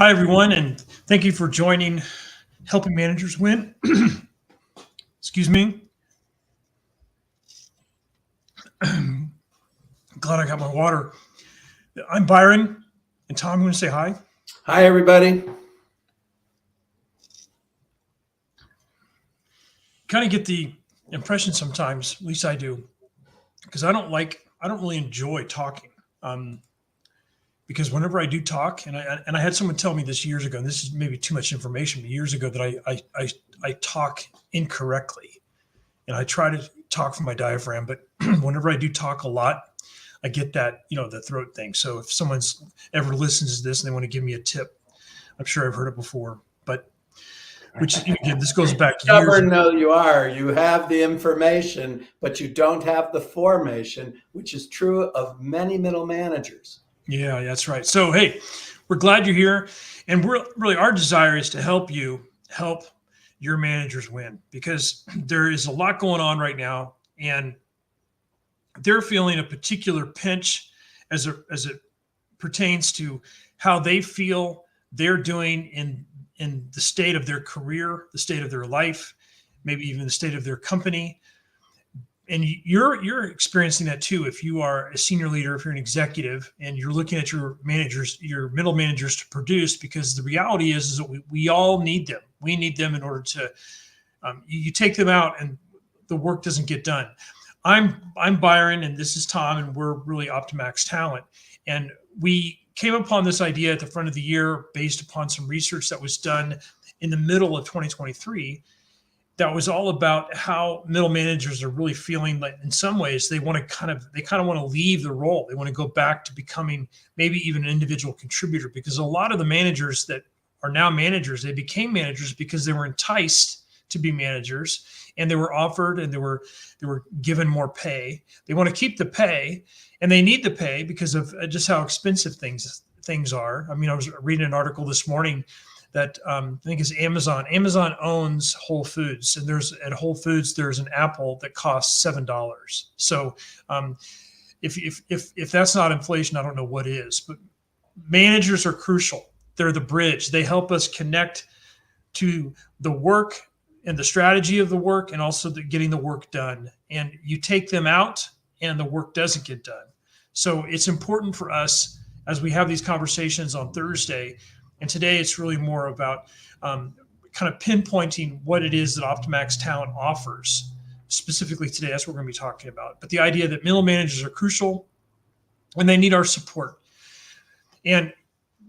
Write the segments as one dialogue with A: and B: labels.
A: Hi, everyone, and thank you for joining Helping Managers Win. Excuse me. Glad I got my water. I'm Byron, and Tom, you want to say hi?
B: Hi, everybody.
A: Kind of get the impression sometimes, at least I do, because I don't really enjoy talking. Because whenever I do talk, and I had someone tell me this years ago, and this is maybe too much information, but years ago that I talk incorrectly, and I try to talk from my diaphragm, but whenever I do talk a lot, I get that, the throat thing. So if someone's ever listens to this and they want to give me a tip, I'm sure I've heard it before, but which again, this goes back years.
B: Stubborn though you are, you have the information, but you don't have the formation, which is true of many middle managers.
A: Yeah, that's right. So, hey, we're glad you're here. And our desire is to help your managers win, because there is a lot going on right now, and they're feeling a particular pinch as it pertains to how they feel they're doing in the state of their career, the state of their life, maybe even the state of their company. And you're experiencing that too. If you are a senior leader, if you're an executive, and you're looking at your managers, your middle managers to produce, because the reality is that we all need them. We need them in order to, you take them out and the work doesn't get done. I'm Byron, and this is Tom, and we're really Optimax Talent. And we came upon this idea at the front of the year based upon some research that was done in the middle of 2023. That was all about how middle managers are really feeling like, in some ways, they kind of want to leave the role. They want to go back to becoming maybe even an individual contributor, because a lot of the managers that are now managers, they became managers because they were enticed to be managers, and they were offered and they were given more pay. They want to keep the pay, and they need the pay because of just how expensive things are. I mean, I was reading an article this morning that I think is Amazon. Amazon owns Whole Foods, and at Whole Foods there's an apple that costs $7. So if that's not inflation, I don't know what is. But managers are crucial. They're the bridge. They help us connect to the work and the strategy of the work, and also getting the work done. And you take them out, and the work doesn't get done. So it's important for us as we have these conversations on Thursday. And today it's really more about kind of pinpointing what it is that Optimax Talent offers. Specifically today, that's what we're going to be talking about. But the idea that middle managers are crucial and they need our support. And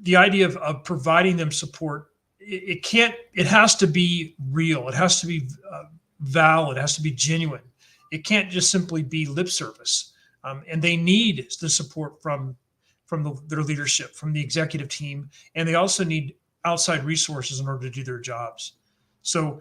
A: the idea of providing them support, it has to be real. It has to be valid. It has to be genuine. It can't just simply be lip service. And they need the support from their leadership, from the executive team, and they also need outside resources in order to do their jobs. So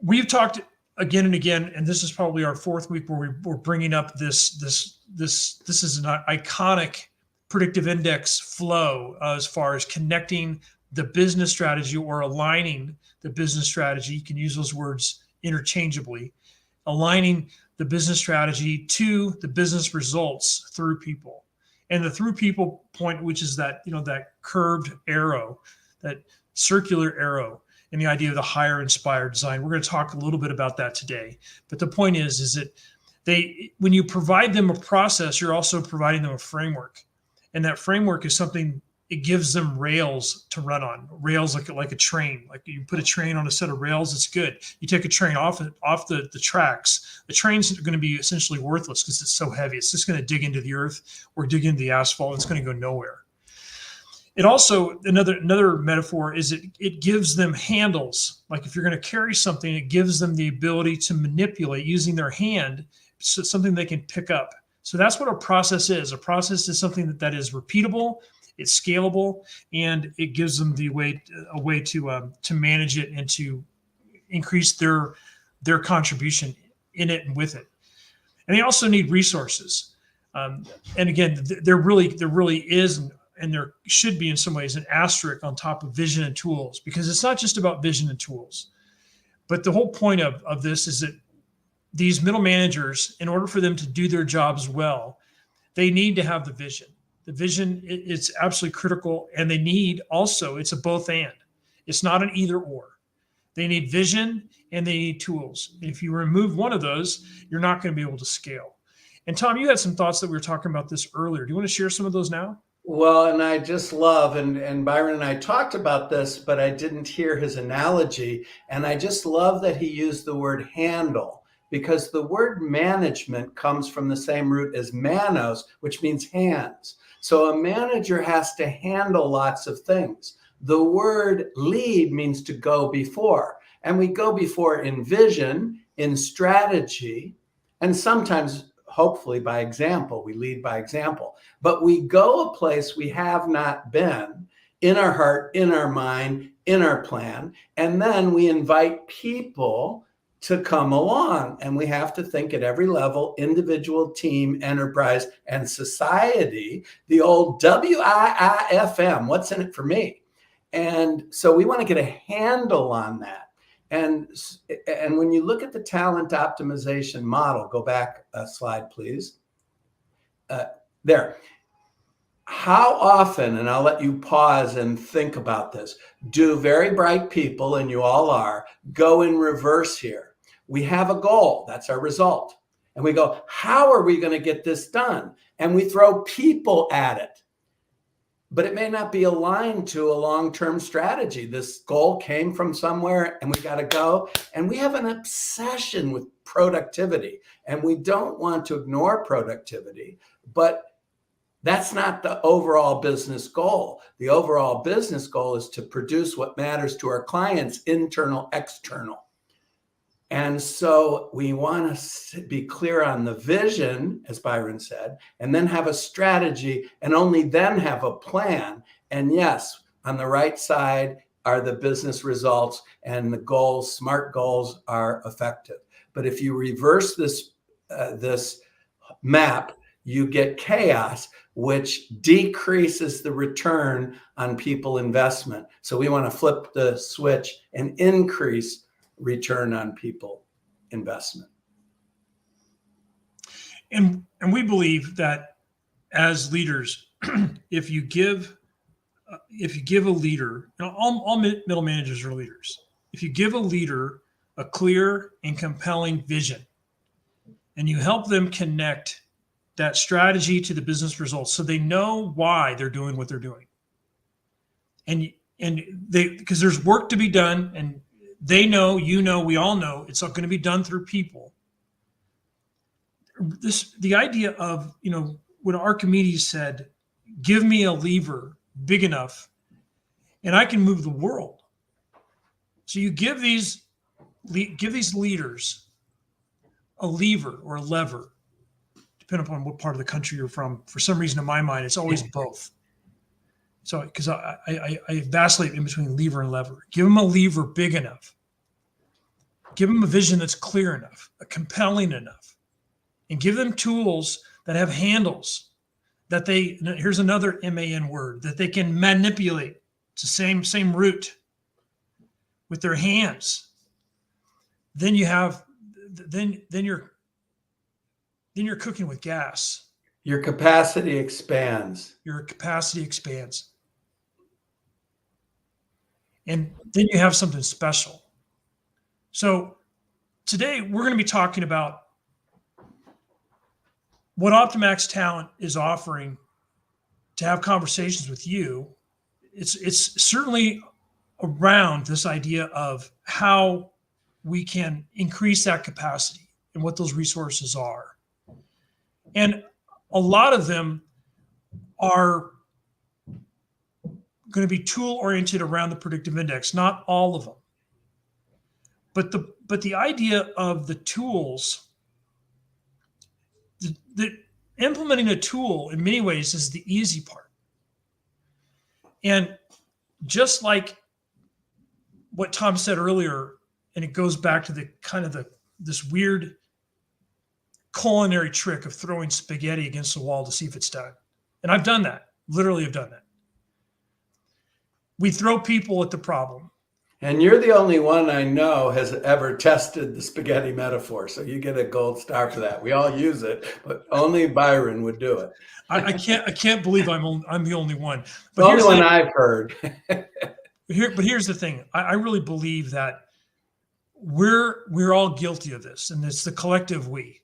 A: we've talked again and again, and this is probably our fourth week where we're bringing up this is an iconic predictive index flow as far as connecting the business strategy or aligning the business strategy. You can use those words interchangeably, aligning the business strategy to the business results through people. And the through people point, which is that, that curved arrow, that circular arrow, and the idea of the higher inspired design. We're going to talk a little bit about that today. But the point is that when you provide them a process, you're also providing them a framework. And that framework is something, it gives them rails to run on, rails like a train. Like you put a train on a set of rails, it's good. You take a train off the tracks, the train's going to be essentially worthless because it's so heavy. It's just going to dig into the earth or dig into the asphalt. It's going to go nowhere. It also, another metaphor is it gives them handles. Like if you're going to carry something, it gives them the ability to manipulate using their hand, so something they can pick up. So that's what a process is. A process is something that is repeatable, it's scalable, and it gives them a way to manage it and to increase their contribution in it and with it. And they also need resources. And again, there really is, and there should be in some ways, an asterisk on top of vision and tools, because it's not just about vision and tools. But the whole point of this is that these middle managers, in order for them to do their jobs well, they need to have the vision. The vision, it's absolutely critical. And they need also, it's a both and. It's not an either or. They need vision and they need tools. If you remove one of those, you're not going to be able to scale. And Tom, you had some thoughts that we were talking about this earlier. Do you want to share some of those now?
B: Well, and I just love, and Byron and I talked about this, but I didn't hear his analogy. And I just love that he used the word handle, because the word management comes from the same root as manos, which means hands. So a manager has to handle lots of things. The word lead means to go before, and we go before in vision, in strategy, and sometimes, hopefully by example. We lead by example, but we go a place we have not been, in our heart, in our mind, in our plan, and then we invite people to come along. And we have to think at every level, individual, team, enterprise, and society, the old WIIFM, what's in it for me? And so we want to get a handle on that. And when you look at the talent optimization model, go back a slide, please. There. How often, and I'll let you pause and think about this, do very bright people, and you all are, go in reverse here? We have a goal, that's our result. And we go, how are we going to get this done? And we throw people at it. But it may not be aligned to a long-term strategy. This goal came from somewhere and we got to go. And we have an obsession with productivity. And we don't want to ignore productivity, but that's not the overall business goal. The overall business goal is to produce what matters to our clients, internal, external. And so we want to be clear on the vision, as Byron said, and then have a strategy, and only then have a plan. And yes, on the right side are the business results, and the goals, smart goals, are effective. But if you reverse this map, you get chaos, which decreases the return on people investment. So we want to flip the switch and increase return on people investment.
A: And we believe that as leaders, if you give a leader, all middle managers are leaders. If you give a leader a clear and compelling vision, and you help them connect that strategy to the business results, so they know why they're doing what they're doing, and because there's work to be done, and they know, you know, we all know it's going to be done through people. The idea of, when Archimedes said, give me a lever big enough and I can move the world. So you give these leaders a lever or a lever, depending upon what part of the country you're from. For some reason, in my mind, it's always both. So, because I vacillate in between lever and lever. Give them a lever big enough. Give them a vision that's clear enough, compelling enough, and give them tools that have handles that here's another MAN word, that they can manipulate. It's the same root with their hands. Then you're cooking with gas.
B: Your capacity expands.
A: And then you have something special. So today we're going to be talking about what Optimax Talent is offering to have conversations with you. It's certainly around this idea of how we can increase that capacity and what those resources are. And a lot of them are going to be tool oriented around the predictive index, not all of them. But the idea of the tools, the implementing a tool in many ways is the easy part. And just like what Tom said earlier, and it goes back to the kind of this weird culinary trick of throwing spaghetti against the wall to see if it's done. And I've done that, literally have done that. We throw people at the problem
B: And you're the only one I know has ever tested the spaghetti metaphor. So you get a gold star for that. We all use it, but only Byron would do it.
A: I can't believe I'm the only one.
B: The
A: But
B: only one I've heard.
A: but here's the thing. I really believe that we're all guilty of this, and it's the collective we.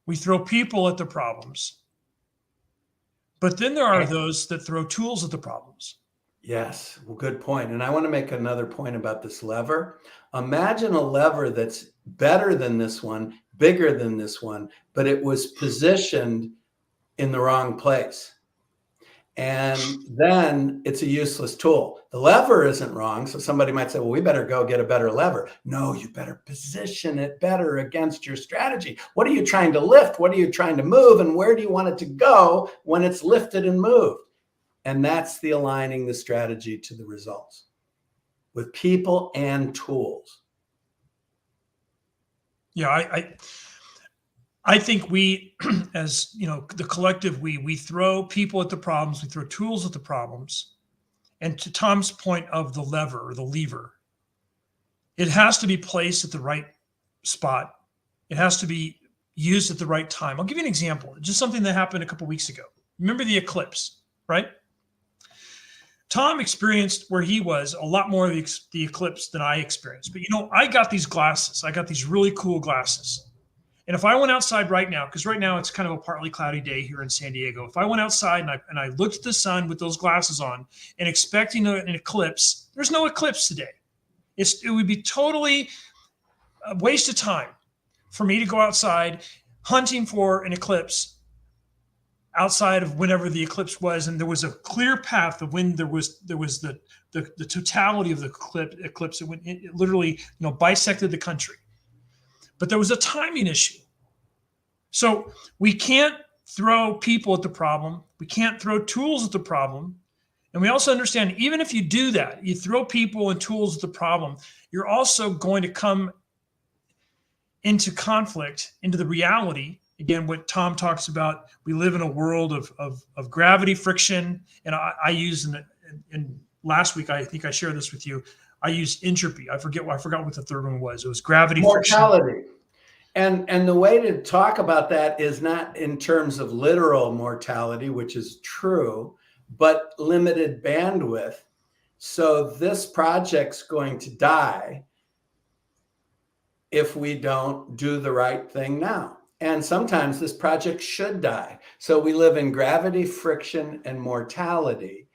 A: We throw people at the problems, but then there are those that throw tools at the problems.
B: Yes, well, good point. And I want to make another point about this lever. Imagine a lever that's better than this one, bigger than this one, but it was positioned in the wrong place. And then it's a useless tool. The lever isn't wrong. So somebody might say, well, we better go get a better lever. No, you better position it better against your strategy. What are you trying to lift? What are you trying to move? And where do you want it to go when it's lifted and moved? And that's the aligning the strategy to the results with people and tools.
A: Yeah, I think we, as you know, the collective we throw people at the problems, we throw tools at the problems. And to Tom's point of the lever or the lever, it has to be placed at the right spot. It has to be used at the right time. I'll give you an example, just something that happened a couple of weeks ago. Remember the eclipse, right? Tom experienced where he was a lot more of the eclipse than I experienced. But you know, I got these glasses. I got these really cool glasses. And if I went outside right now, because right now it's kind of a partly cloudy day here in San Diego, if I went outside and I looked at the sun with those glasses on and expecting an eclipse, there's no eclipse today. It would be totally a waste of time for me to go outside hunting for an eclipse outside of whenever the eclipse was, and there was a clear path of when there was the totality of the eclipse. It literally bisected the country. But there was a timing issue. So we can't throw people at the problem. We can't throw tools at the problem. And we also understand, even if you do that, you throw people and tools at the problem, you're also going to come into conflict, into the reality. Again, what Tom talks about, we live in a world of gravity, friction. And I use in last week, I think I shared this with you, I used entropy. I forgot what the third one was. It was gravity,
B: mortality.
A: friction.
B: And the way to talk about that is not in terms of literal mortality, which is true, but limited bandwidth. So this project's going to die if we don't do the right thing now. And sometimes this project should die. So we live in gravity, friction, and mortality,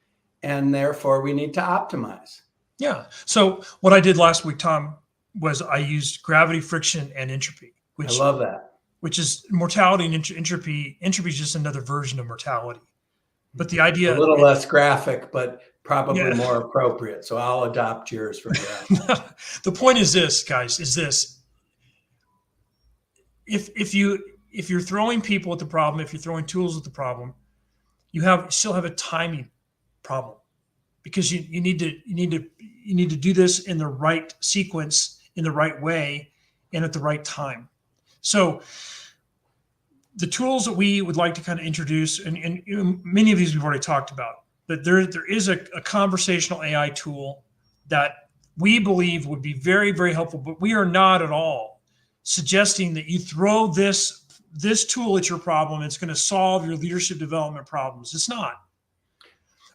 B: and therefore we need to optimize.
A: Yeah. So what I did last week, Tom, was I used gravity, friction, and entropy.
B: I love that.
A: Which is mortality and entropy. Entropy is just another version of mortality. But the idea—
B: a little less graphic, but probably more appropriate. So I'll adopt yours from that.
A: The point is this, guys, is this. If you're throwing people at the problem, if you're throwing tools at the problem, you still have a timing problem, because you need to do this in the right sequence, in the right way, and at the right time. So the tools that we would like to kind of introduce, and many of these we've already talked about, but there is a conversational AI tool that we believe would be very, very helpful, but we are not at all suggesting that you throw this tool at your problem. It's going to solve your leadership development problems. It's not.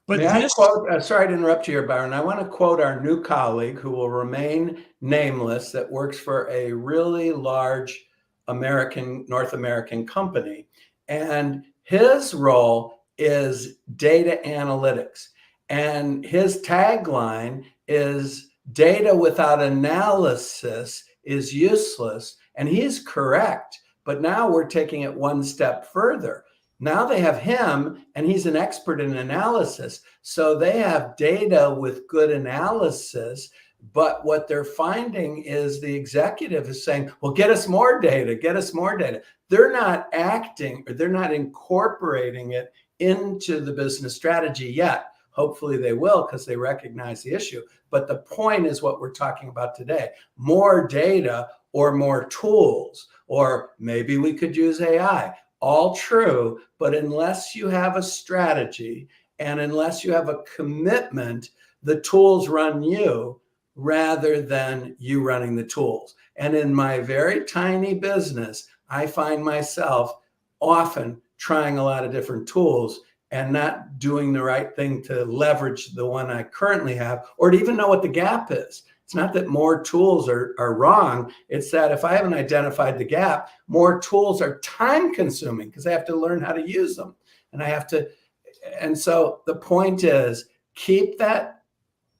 A: But
B: sorry to interrupt you here, Byron. I want to quote our new colleague who will remain nameless, that works for a really large North American company. And his role is data analytics. And his tagline is, data without analysis is useless. And he's correct. But now we're taking it one step further. Now they have him, and he's an expert in analysis. So they have data with good analysis. But what they're finding is the executive is saying, well, get us more data, get us more data. They're not acting, or they're not incorporating it into the business strategy yet. Hopefully they will, because they recognize the issue. But the point is what we're talking about today: more data or more tools, or maybe we could use AI. All true, but unless you have a strategy and unless you have a commitment, the tools run you. rather than you running the tools. And in my very tiny business, I find myself often trying a lot of different tools and not doing the right thing to leverage the one I currently have, or to even know what the gap is. It's not that more tools are wrong. It's that if I haven't identified the gap, more tools are time consuming because I have to learn how to use them. And so the point is, keep that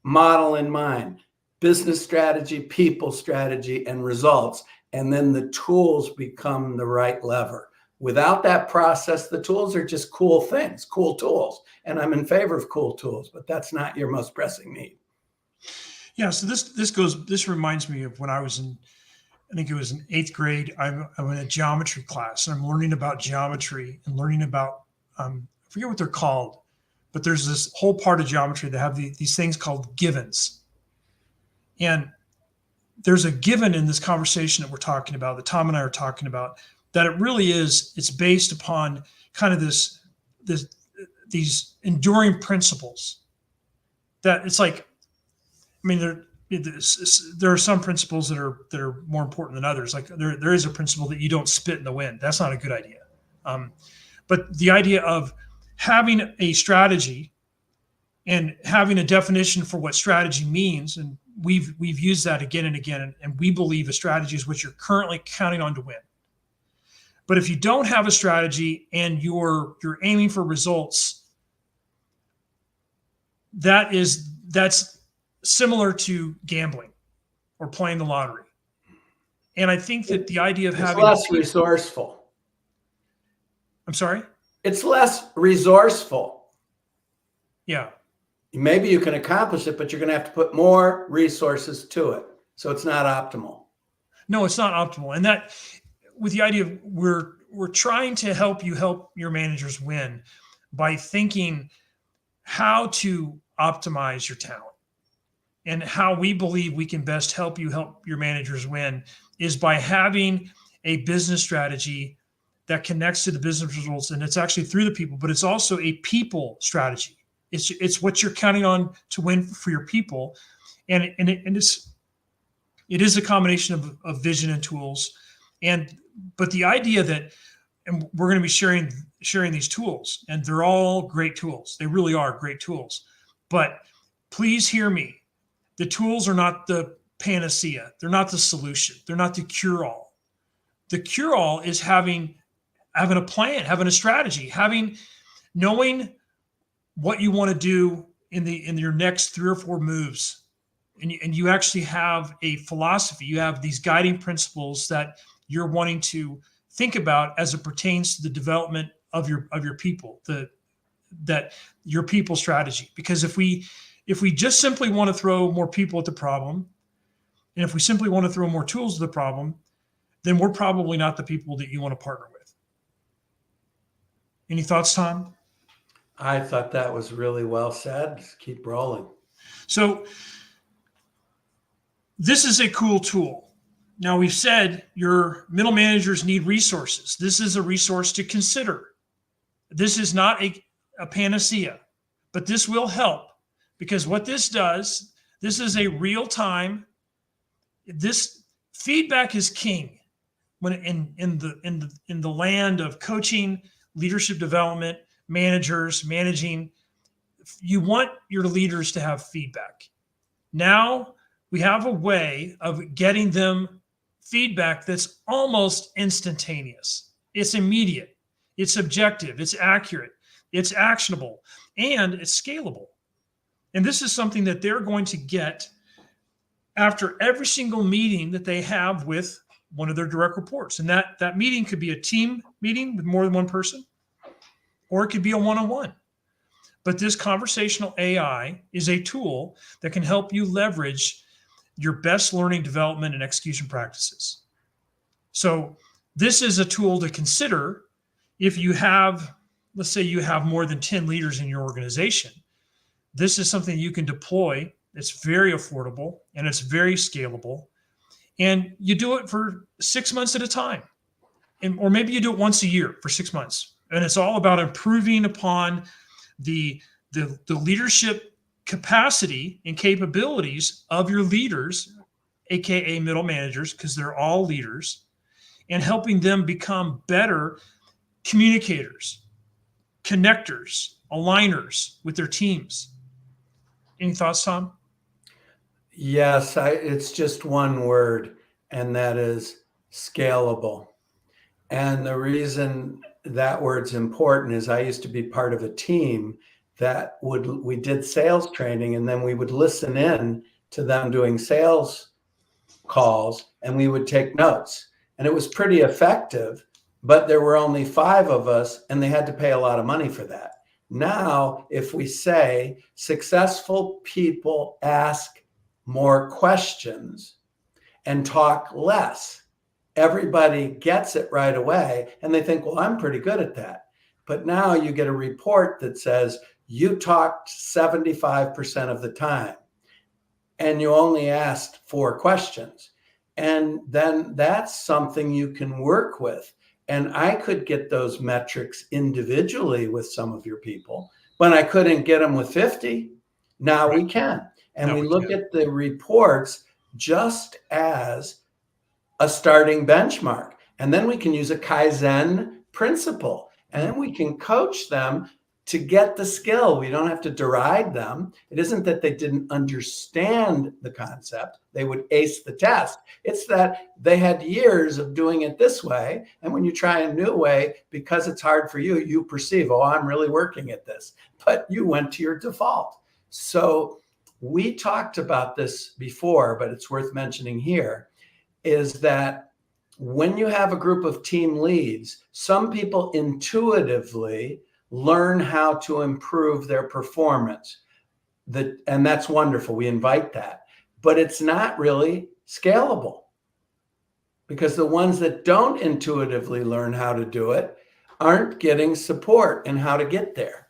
B: model in mind: business strategy, people strategy, and results. And then the tools become the right lever. Without that process, the tools are just cool things, cool tools. And I'm in favor of cool tools, but that's not your most pressing need.
A: Yeah. So this reminds me of when I was I think it was in 8th grade. I'm in a geometry class, and I'm learning about geometry and learning about, I forget what they're called, but there's this whole part of geometry that have these things called givens. And there's a given in this conversation that we're talking about, that Tom and I are talking about, that it really is, it's based upon kind of these enduring principles that it's like, I mean, there are some principles that are more important than others. Like there is a principle that you don't spit in the wind. That's not a good idea. But the idea of having a strategy and having a definition for what strategy means, and we've used that again and again, and we believe a strategy is what you're currently counting on to win. But if you don't have a strategy and you're aiming for results, that's similar to gambling or playing the lottery. And I think that the idea of having
B: less resourceful.
A: I'm sorry?
B: It's less resourceful.
A: Yeah.
B: Maybe you can accomplish it, but you're going to have to put more resources to it. So it's not optimal.
A: No, it's not optimal. And that, with the idea of we're trying to help your managers win by thinking how to optimize your talent. And how we believe we can best help your managers win is by having a business strategy that connects to the business results. And it's actually through the people, but it's also a people strategy. It's what you're counting on to win for your people. And it is a combination of vision and tools. But the idea that, and we're going to be sharing these tools, and they're all great tools. They really are great tools. But please hear me. The tools are not the panacea. They're not the solution. They're not the cure-all. The cure-all is having a plan, having a strategy, knowing what you want to do in your next 3 or 4 moves. And you actually have a philosophy. You have these guiding principles that you're wanting to think about as it pertains to the development of your people, that your people strategy. Because if we just simply want to throw more people at the problem, and if we simply want to throw more tools at the problem, then we're probably not the people that you want to partner with. Any thoughts, Tom?
B: I thought that was really well said. Just keep rolling.
A: So this is a cool tool. Now, we've said your middle managers need resources. This is a resource to consider. This is not a panacea, but this will help. Because what this does, this is a real time. This feedback is king when in the land of coaching, leadership development, managing. You want your leaders to have feedback. Now we have a way of getting them feedback that's almost instantaneous. It's immediate. It's objective. It's accurate. It's actionable, and it's scalable. And this is something that they're going to get after every single meeting that they have with one of their direct reports. And that meeting could be a team meeting with more than one person, or it could be a one-on-one. But this conversational AI is a tool that can help you leverage your best learning, development, and execution practices. So this is a tool to consider if you have, let's say you have more than 10 leaders in your organization. This is something you can deploy. It's very affordable and it's very scalable. And you do it for 6 months at a time. Or maybe you do it once a year for 6 months. And it's all about improving upon the leadership capacity and capabilities of your leaders, AKA middle managers, because they're all leaders, and helping them become better communicators, connectors, aligners with their teams. Any thoughts, Tom?
B: Yes, it's just one word, and that is scalable. And the reason that word's important is I used to be part of a team that we did sales training, and then we would listen in to them doing sales calls, and we would take notes. And it was pretty effective, but there were only 5 of us, and they had to pay a lot of money for that. Now, if we say successful people ask more questions and talk less, everybody gets it right away, and they think, well, I'm pretty good at that. But now you get a report that says you talked 75% of the time and you only asked 4 questions. And then that's something you can work with. And I could get those metrics individually with some of your people, but I couldn't get them with 50. Now we can. And we look at the reports just as a starting benchmark. And then we can use a Kaizen principle, and then we can coach them to get the skill. We don't have to deride them. It isn't that they didn't understand the concept. They would ace the test. It's that they had years of doing it this way. And when you try a new way, because it's hard for you, you perceive, oh, I'm really working at this. But you went to your default. So we talked about this before, but it's worth mentioning here, is that when you have a group of team leads, some people intuitively learn how to improve their performance. And that's wonderful. We invite that. But it's not really scalable, because the ones that don't intuitively learn how to do it aren't getting support in how to get there.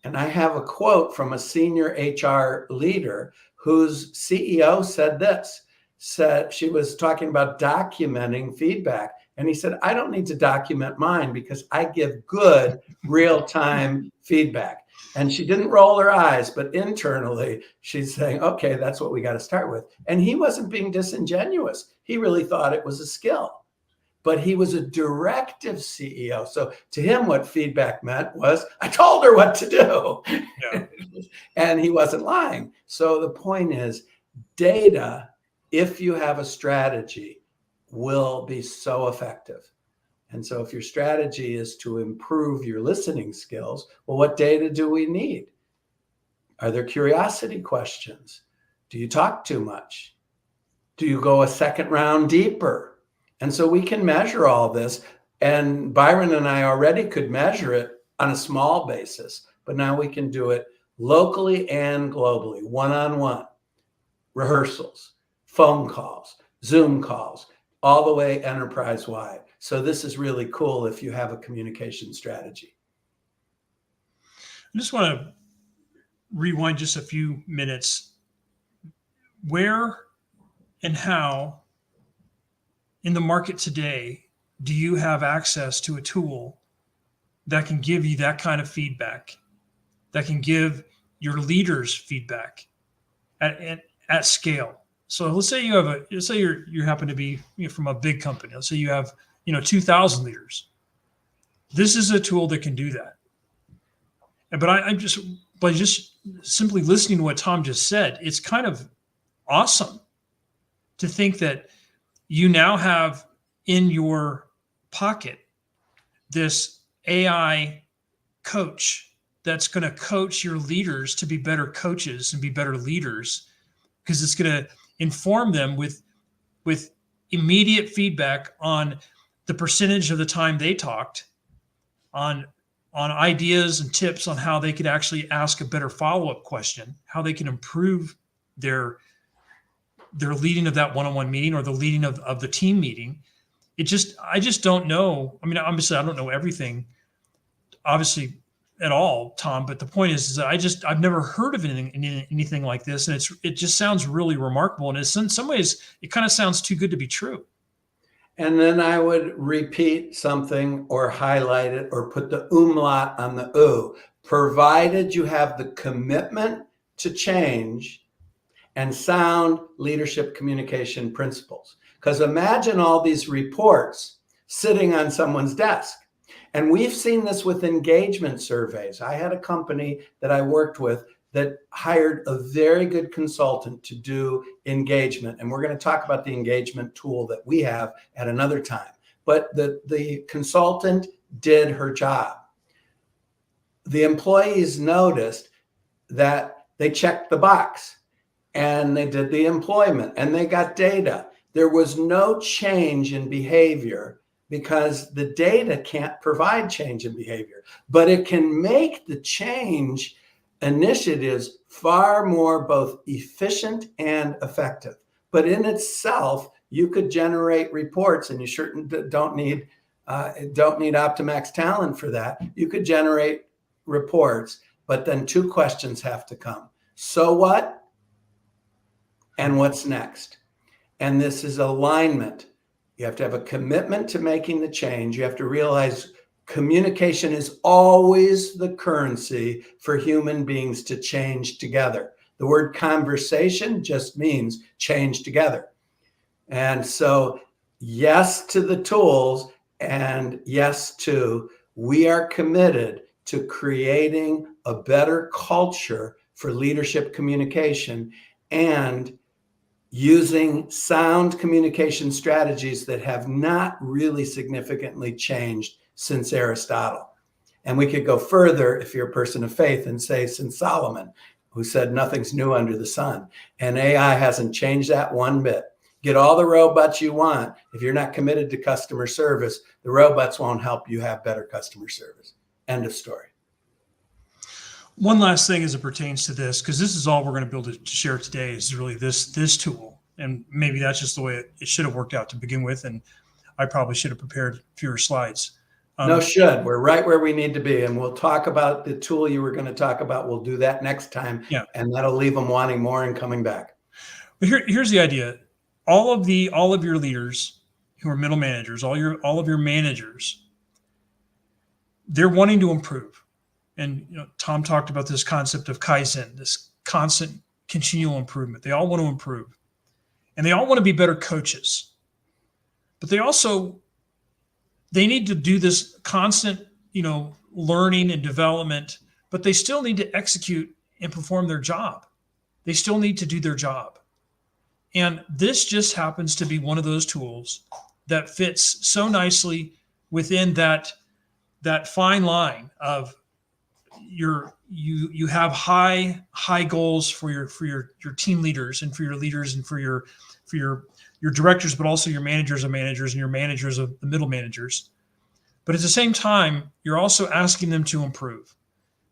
B: And I have a quote from a senior HR leader whose CEO said this. She was talking about documenting feedback. And he said, I don't need to document mine because I give good real-time feedback. And she didn't roll her eyes, but internally she's saying, okay, that's what we got to start with. And he wasn't being disingenuous. He really thought it was a skill, but he was a directive CEO. So to him, what feedback meant was, I told her what to do. Yeah. And he wasn't lying. So the point is, data, if you have a strategy, will be so effective. And so if your strategy is to improve your listening skills, well, what data do we need? Are there curiosity questions? Do you talk too much? Do you go a second round deeper? And so we can measure all this. And Byron and I already could measure it on a small basis, but now we can do it locally and globally, one-on-one, rehearsals, phone calls, Zoom calls, all the way enterprise-wide. So this is really cool if you have a communication strategy.
A: I just want to rewind just a few minutes. Where and how in the market today do you have access to a tool that can give you that kind of feedback, that can give your leaders feedback at scale? So let's say you happen to be from a big company. Let's say you have 2,000 leaders. This is a tool that can do that. But I'm just by just simply listening to what Tom just said, it's kind of awesome to think that you now have in your pocket this AI coach that's going to coach your leaders to be better coaches and be better leaders, because it's going to inform them with immediate feedback on the percentage of the time they talked, on ideas and tips on how they could actually ask a better follow-up question, how they can improve their leading of that one-on-one meeting or the leading of the team meeting. I just don't know. I mean, obviously I don't know everything, obviously, at all, Tom, but the point is that I've never heard of anything like this. And it just sounds really remarkable. And in some ways, it kind of sounds too good to be true.
B: And then I would repeat something or highlight it or put the umlaut on the oo, provided you have the commitment to change, and sound leadership communication principles. Because imagine all these reports sitting on someone's desk. And we've seen this with engagement surveys. I had a company that I worked with that hired a very good consultant to do engagement. And we're going to talk about the engagement tool that we have at another time. But the consultant did her job. The employees noticed that they checked the box and they did the employment and they got data. There was no change in behavior because the data can't provide change in behavior, but it can make the change initiatives far more both efficient and effective. But in itself, you could generate reports, and you sure don't need Optimax Talent for that. You could generate reports, but then two questions have to come. So what? And what's next? And this is alignment. You have to have a commitment to making the change. You have to realize communication is always the currency for human beings to change together. The word conversation just means change together. And so, yes to the tools, and yes to, we are committed to creating a better culture for leadership communication and using sound communication strategies that have not really significantly changed since Aristotle. And we could go further if you're a person of faith and say since Solomon, who said nothing's new under the sun. And AI hasn't changed that one bit. Get all the robots you want. If you're not committed to customer service, the robots won't help you have better customer service. End of story.
A: One last thing as it pertains to this, because this is all we're going to be able to share today, is really this tool. And maybe that's just the way it should have worked out to begin with. And I probably should have prepared fewer slides.
B: No, should. We're right where we need to be. And we'll talk about the tool you were going to talk about. We'll do that next time.
A: Yeah.
B: And that'll leave them wanting more and coming back.
A: But here's the idea. All of your leaders who are middle managers, all of your managers, they're wanting to improve. And Tom talked about this concept of Kaizen, this constant continual improvement. They all want to improve. And they all want to be better coaches. But they need to do this constant, learning and development, but they still need to execute and perform their job. They still need to do their job. And this just happens to be one of those tools that fits so nicely within that fine line of you have high goals for your team leaders and for your leaders and for your directors, but also your managers of managers and your managers of the middle managers. But at the same time, you're also asking them to improve.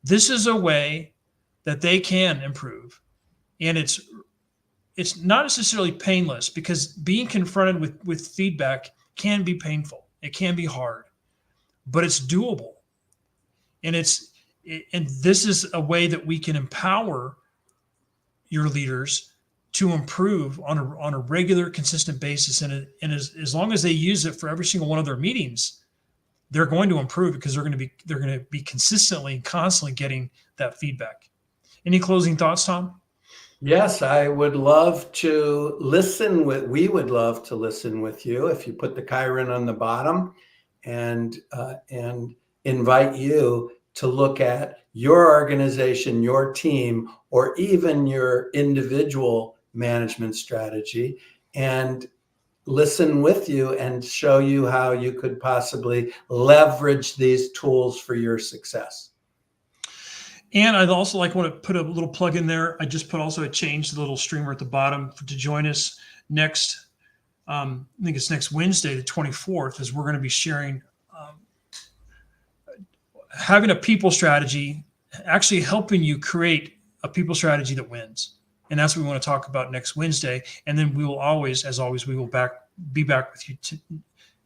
A: This is a way that they can improve. And it's not necessarily painless, because being confronted with feedback can be painful. It can be hard, but it's doable. And this is a way that we can empower your leaders to improve on a regular, consistent basis. And as long as they use it for every single one of their meetings, they're going to improve, because they're going to be consistently and constantly getting that feedback. Any closing thoughts, Tom?
B: Yes, I would love to listen we would love to listen with you. If you put the Chiron on the bottom, and invite you to look at your organization, your team, or even your individual management strategy, and listen with you and show you how you could possibly leverage these tools for your success.
A: And I'd also want to put a little plug in there. I just I changed the little streamer at the bottom to join us next. I think it's next Wednesday, the 24th, as we're going to be sharing having a people strategy, actually helping you create a people strategy that wins. And that's what we want to talk about next Wednesday. And then we will always, as always, we will be back with you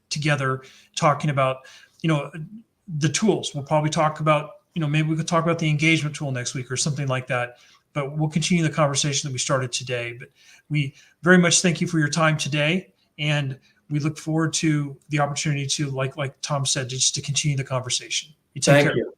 A: together talking about, the tools. We'll probably talk about, maybe we could talk about the engagement tool next week or something like that. But we'll continue the conversation that we started today. But we very much thank you for your time today. And we look forward to the opportunity to, like Tom said, just to continue the conversation. You take care.
B: Thank you.